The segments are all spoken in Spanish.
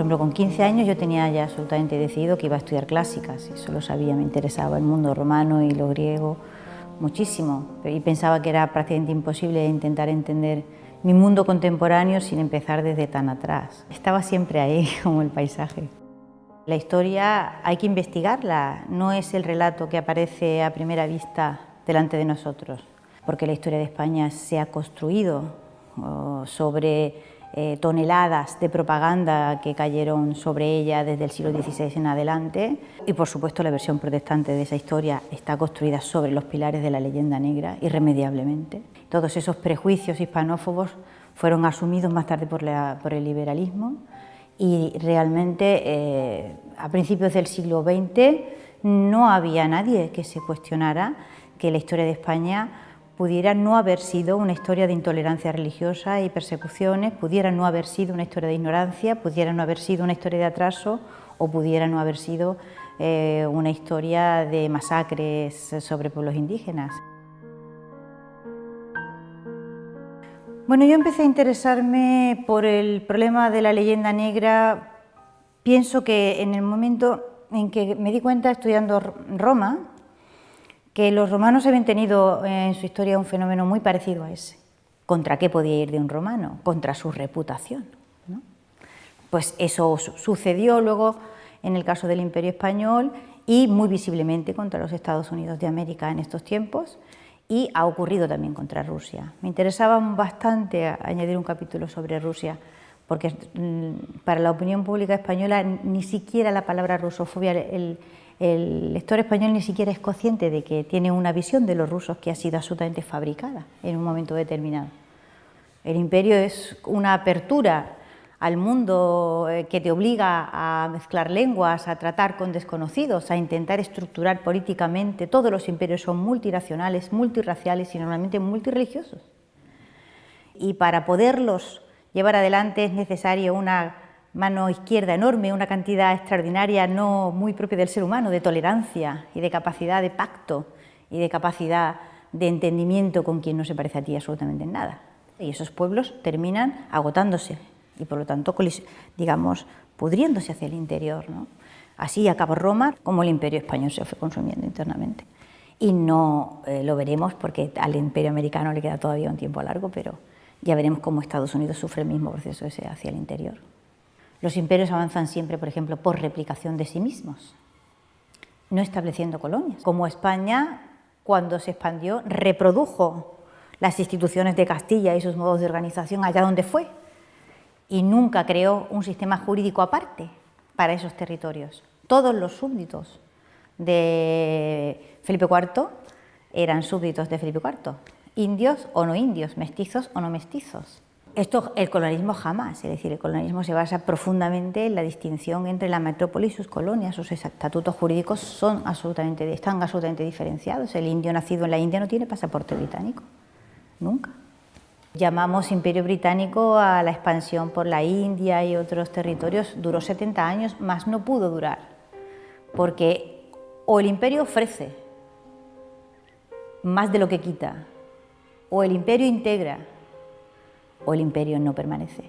ejemplo, con 15 años yo tenía ya absolutamente decidido que iba a estudiar clásicas, eso lo sabía, me interesaba el mundo romano y lo griego muchísimo, y pensaba que era prácticamente imposible intentar entender mi mundo contemporáneo sin empezar desde tan atrás. Estaba siempre ahí, como el paisaje. La historia hay que investigarla, no es el relato que aparece a primera vista delante de nosotros, porque la historia de España se ha construido sobre toneladas de propaganda que cayeron sobre ella desde el siglo XVI en adelante, y por supuesto la versión protestante de esa historia está construida sobre los pilares de la leyenda negra, irremediablemente. Todos esos prejuicios hispanófobos fueron asumidos más tarde por el liberalismo, y realmente a principios del siglo XX no había nadie que se cuestionara que la historia de España pudiera no haber sido una historia de intolerancia religiosa y persecuciones, pudiera no haber sido una historia de ignorancia, pudiera no haber sido una historia de atraso o pudiera no haber sido una historia de masacres sobre pueblos indígenas. Bueno, yo empecé a interesarme por el problema de la leyenda negra, pienso que en el momento en que me di cuenta estudiando Roma, que los romanos habían tenido en su historia un fenómeno muy parecido a ese. ¿Contra qué podía ir de un romano? Contra su reputación, ¿no? Pues eso sucedió luego en el caso del Imperio Español y muy visiblemente contra los Estados Unidos de América en estos tiempos, y ha ocurrido también contra Rusia. Me interesaba bastante añadir un capítulo sobre Rusia, porque para la opinión pública española ni siquiera la palabra rusofobia, el lector español ni siquiera es consciente de que tiene una visión de los rusos que ha sido absolutamente fabricada en un momento determinado. El imperio es una apertura al mundo que te obliga a mezclar lenguas, a tratar con desconocidos, a intentar estructurar políticamente. Todos los imperios son multinacionales, multirraciales y normalmente multirreligiosos. Y para poderlos llevar adelante es necesario una mano izquierda enorme, una cantidad extraordinaria, no muy propia del ser humano, de tolerancia y de capacidad de pacto y de capacidad de entendimiento con quien no se parece a ti absolutamente en nada. Y esos pueblos terminan agotándose y por lo tanto, digamos, pudriéndose hacia el interior, ¿no? Así acabó Roma, como el Imperio Español se fue consumiendo internamente. Y no lo veremos porque al Imperio Americano le queda todavía un tiempo largo, pero ya veremos cómo Estados Unidos sufre el mismo proceso ese hacia el interior. Los imperios avanzan siempre, por ejemplo, por replicación de sí mismos, no estableciendo colonias. Como España, cuando se expandió, reprodujo las instituciones de Castilla y sus modos de organización allá donde fue, y nunca creó un sistema jurídico aparte para esos territorios. Todos los súbditos de Felipe IV eran súbditos de Felipe IV, indios o no indios, mestizos o no mestizos. Esto, el colonialismo jamás, es decir, el colonialismo se basa profundamente en la distinción entre la metrópoli y sus colonias. Sus estatutos jurídicos están absolutamente diferenciados. El indio nacido en la India no tiene pasaporte británico, nunca. Llamamos Imperio Británico a la expansión por la India y otros territorios, duró 70 años, más no pudo durar, porque o el imperio ofrece más de lo que quita, o el imperio integra, o el imperio no permanece.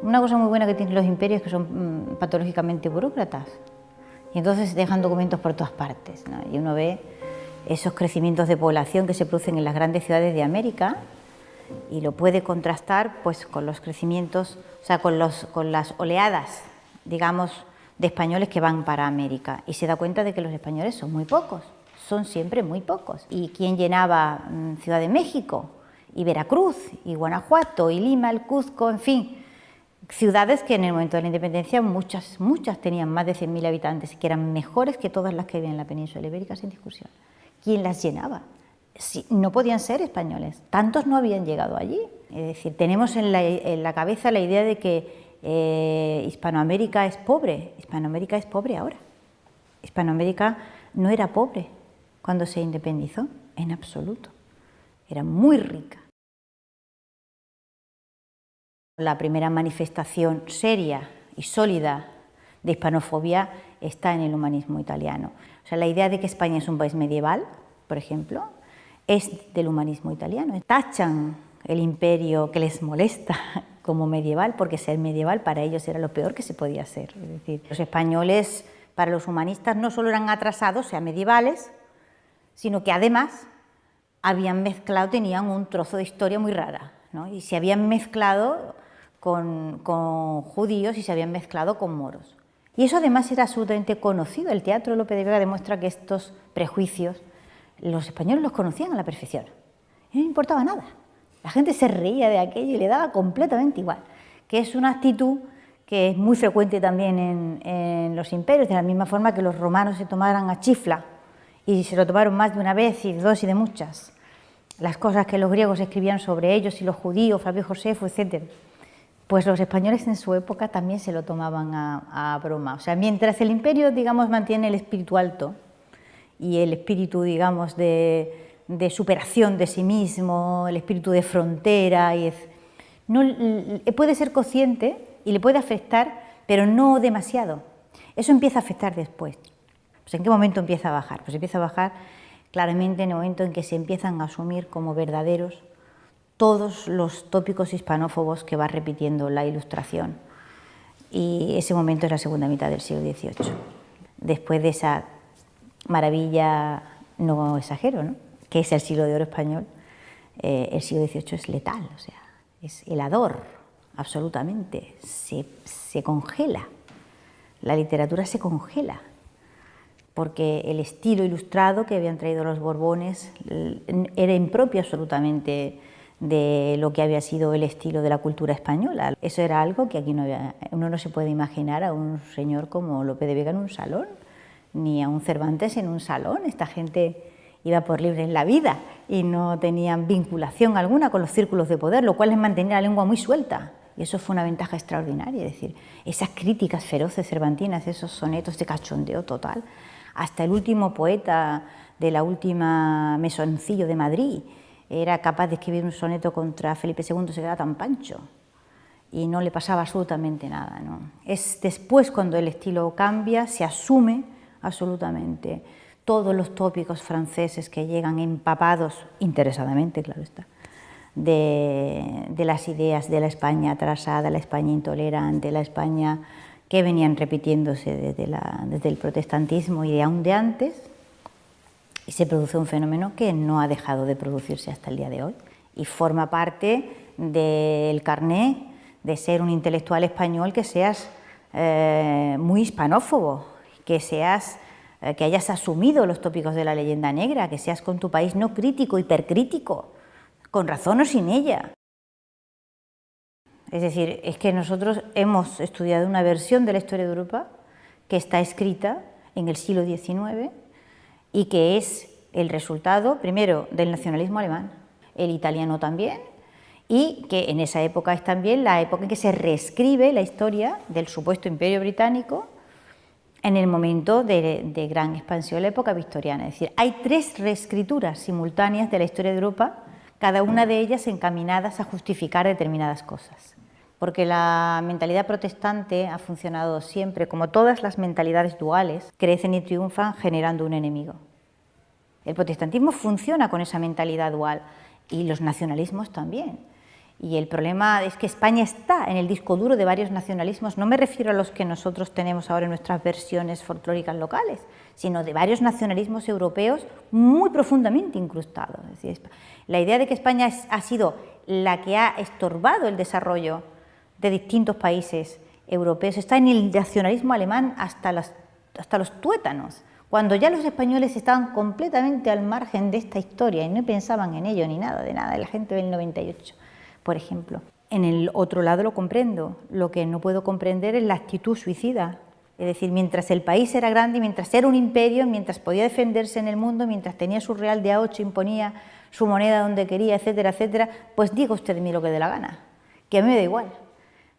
Una cosa muy buena que tienen los imperios es que son patológicamente burócratas, y entonces dejan documentos por todas partes, ¿no? Y uno ve esos crecimientos de población que se producen en las grandes ciudades de América y lo puede contrastar pues con los crecimientos, o sea, con las oleadas, digamos, de españoles que van para América, y se da cuenta de que los españoles son muy pocos, son siempre muy pocos. ¿Y quién llenaba Ciudad de México y Veracruz y Guanajuato y Lima, el Cuzco, en fin? Ciudades que en el momento de la independencia muchas tenían más de 100.000 habitantes, que eran mejores que todas las que había en la península ibérica, sin discusión. ¿Quién las llenaba? Sí, no podían ser españoles, tantos no habían llegado allí. Es decir, tenemos en la cabeza la idea de que Hispanoamérica es pobre. Hispanoamérica es pobre ahora. Hispanoamérica no era pobre cuando se independizó, en absoluto. Era muy rica. La primera manifestación seria y sólida de hispanofobia está en el humanismo italiano. O sea, la idea de que España es un país medieval, por ejemplo, es del humanismo italiano. Tachan el imperio que les molesta como medieval, porque ser medieval para ellos era lo peor que se podía ser. Es decir, los españoles, para los humanistas, no solo eran atrasados, o sea, medievales, sino que además habían mezclado, tenían un trozo de historia muy rara, ¿no? Y se habían mezclado con judíos y se habían mezclado con moros. Y eso además era absolutamente conocido. El teatro de Lope de Vega demuestra que estos prejuicios los españoles los conocían a la perfección. Y no les importaba nada. La gente se reía de aquello y le daba completamente igual, que es una actitud que es muy frecuente también en los imperios, de la misma forma que los romanos se tomaran a chifla y se lo tomaron más de una vez y de dos y de muchas. Las cosas que los griegos escribían sobre ellos y los judíos, Flavio Josefo, etc. Pues los españoles en su época también se lo tomaban a broma. O sea, mientras el imperio, digamos, mantiene el espíritu alto y el espíritu, digamos, de superación de sí mismo, el espíritu de frontera, puede ser consciente y le puede afectar, pero no demasiado. Eso empieza a afectar después. Pues ¿en qué momento empieza a bajar? Pues empieza a bajar claramente en el momento en que se empiezan a asumir como verdaderos todos los tópicos hispanófobos que va repitiendo la Ilustración. Y ese momento es la segunda mitad del siglo XVIII. Después de esa maravilla, no exagero, ¿no?, que es el siglo de oro español, el siglo XVIII es letal, o sea, es helador, absolutamente, se congela, la literatura se congela, porque el estilo ilustrado que habían traído los Borbones era impropio absolutamente de lo que había sido el estilo de la cultura española. Eso era algo que aquí uno no se puede imaginar a un señor como Lope de Vega en un salón, ni a un Cervantes en un salón. Esta gente iba por libre en la vida y no tenían vinculación alguna con los círculos de poder, lo cual les mantenía la lengua muy suelta. Y eso fue una ventaja extraordinaria, es decir, esas críticas feroces cervantinas, esos sonetos de cachondeo total, hasta el último poeta de la última Mesoncillo de Madrid era capaz de escribir un soneto contra Felipe II, se quedaba tan pancho y no le pasaba absolutamente nada, ¿no? Es después cuando el estilo cambia, se asume absolutamente todos los tópicos franceses que llegan empapados, interesadamente, claro está, de las ideas de la España atrasada, la España intolerante, la España que venían repitiéndose desde el protestantismo y aún de antes, y se produce un fenómeno que no ha dejado de producirse hasta el día de hoy y forma parte del carné de ser un intelectual español, que seas muy hispanófobo, que hayas asumido los tópicos de la leyenda negra, que seas con tu país no crítico, hipercrítico, con razón o sin ella. Es decir, es que nosotros hemos estudiado una versión de la historia de Europa que está escrita en el siglo XIX y que es el resultado, primero, del nacionalismo alemán, el italiano también, y que en esa época es también la época en que se reescribe la historia del supuesto imperio británico en el momento de gran expansión, la época victoriana. Es decir, hay 3 reescrituras simultáneas de la historia de Europa, cada una de ellas encaminadas a justificar determinadas cosas. Porque la mentalidad protestante ha funcionado siempre, como todas las mentalidades duales, crecen y triunfan generando un enemigo. El protestantismo funciona con esa mentalidad dual y los nacionalismos también. Y el problema es que España está en el disco duro de varios nacionalismos. No me refiero a los que nosotros tenemos ahora en nuestras versiones folclóricas locales, sino de varios nacionalismos europeos muy profundamente incrustados. Es decir, la idea de que España ha sido la que ha estorbado el desarrollo de distintos países europeos está en el nacionalismo alemán hasta los tuétanos, cuando ya los españoles estaban completamente al margen de esta historia y no pensaban en ello ni nada, de nada, la gente del 98, por ejemplo. En el otro lado lo comprendo, lo que no puedo comprender es la actitud suicida. Es decir, mientras el país era grande, mientras era un imperio, mientras podía defenderse en el mundo, mientras tenía su real de A8, imponía su moneda donde quería, etcétera, etcétera, pues diga usted de mí lo que dé la gana, que a mí me da igual.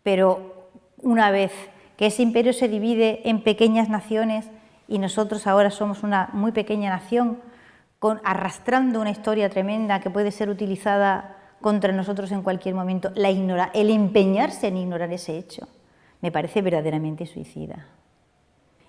Pero una vez que ese imperio se divide en pequeñas naciones y nosotros ahora somos una muy pequeña nación, arrastrando una historia tremenda que puede ser utilizada contra nosotros en cualquier momento, el empeñarse en ignorar ese hecho, me parece verdaderamente suicida.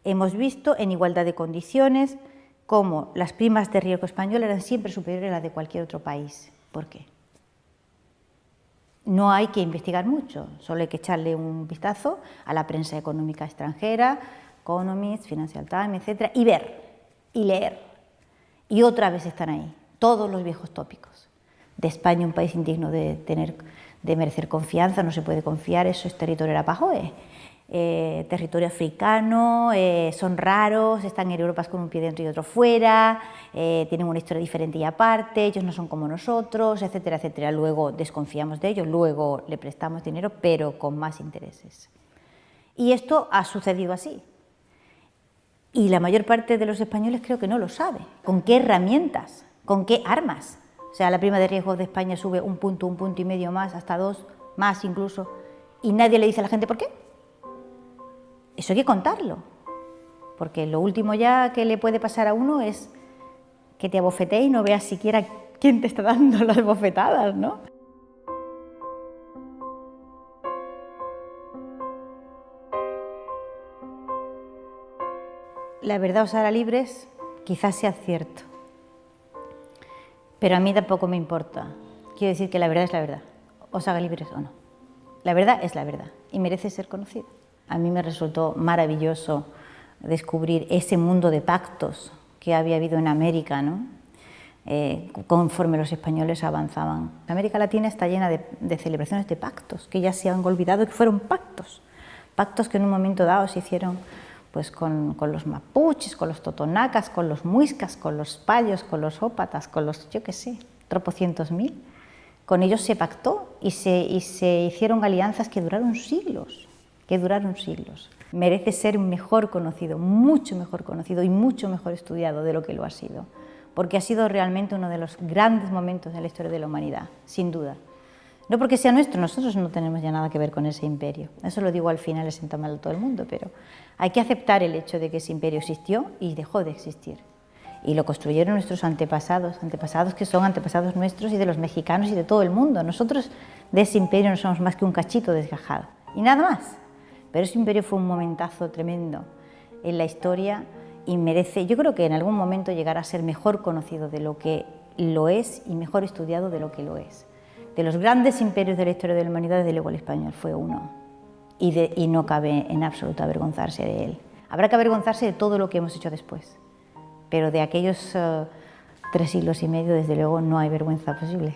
Hemos visto en igualdad de condiciones cómo las primas de riesgo españolas eran siempre superiores a las de cualquier otro país. ¿Por qué? No hay que investigar mucho, solo hay que echarle un vistazo a la prensa económica extranjera, Economist, Financial Times, etc., y ver, y leer. Y otra vez están ahí, todos los viejos tópicos. De España, un país indigno de merecer confianza, no se puede confiar, eso es territorio arapahoe. Territorio africano, son raros, están en Europa con un pie dentro y otro fuera, tienen una historia diferente y aparte, ellos no son como nosotros, etcétera, etcétera. Luego desconfiamos de ellos, luego le prestamos dinero, pero con más intereses. Y esto ha sucedido así. Y la mayor parte de los españoles creo que no lo sabe. ¿Con qué herramientas? ¿Con qué armas? O sea, la prima de riesgo de España sube un punto y medio más, hasta 2, más incluso, y nadie le dice a la gente por qué. Eso hay que contarlo, porque lo último ya que le puede pasar a uno es que te abofetee y no veas siquiera quién te está dando las bofetadas, ¿no? La verdad os hará libres, quizás sea cierto, pero a mí tampoco me importa. Quiero decir que la verdad es la verdad, os haga libres o no. La verdad es la verdad y merece ser conocida. A mí me resultó maravilloso descubrir ese mundo de pactos que había habido en América, ¿no? Conforme los españoles avanzaban. América Latina está llena de celebraciones de pactos, que ya se han olvidado que fueron pactos. Pactos que en un momento dado se hicieron pues, con los mapuches, con los totonacas, con los muiscas, con los payos, con los ópatas, con los, yo qué sé, tropocientos mil. Con ellos se pactó y se hicieron alianzas que duraron siglos. Merece ser mejor conocido, mucho mejor conocido y mucho mejor estudiado de lo que lo ha sido, porque ha sido realmente uno de los grandes momentos de la historia de la humanidad, sin duda. No porque sea nuestro, nosotros no tenemos ya nada que ver con ese imperio, eso lo digo al final, le sienta mal a todo el mundo, pero hay que aceptar el hecho de que ese imperio existió y dejó de existir. Y lo construyeron nuestros antepasados, antepasados que son antepasados nuestros y de los mexicanos y de todo el mundo. Nosotros de ese imperio no somos más que un cachito desgajado y nada más. Pero ese imperio fue un momentazo tremendo en la historia y merece, yo creo que en algún momento llegará a ser mejor conocido de lo que lo es y mejor estudiado de lo que lo es. De los grandes imperios de la historia de la humanidad, desde luego el español fue uno y no cabe en absoluto avergonzarse de él. Habrá que avergonzarse de todo lo que hemos hecho después, pero de aquellos 3 siglos y medio, desde luego, no hay vergüenza posible.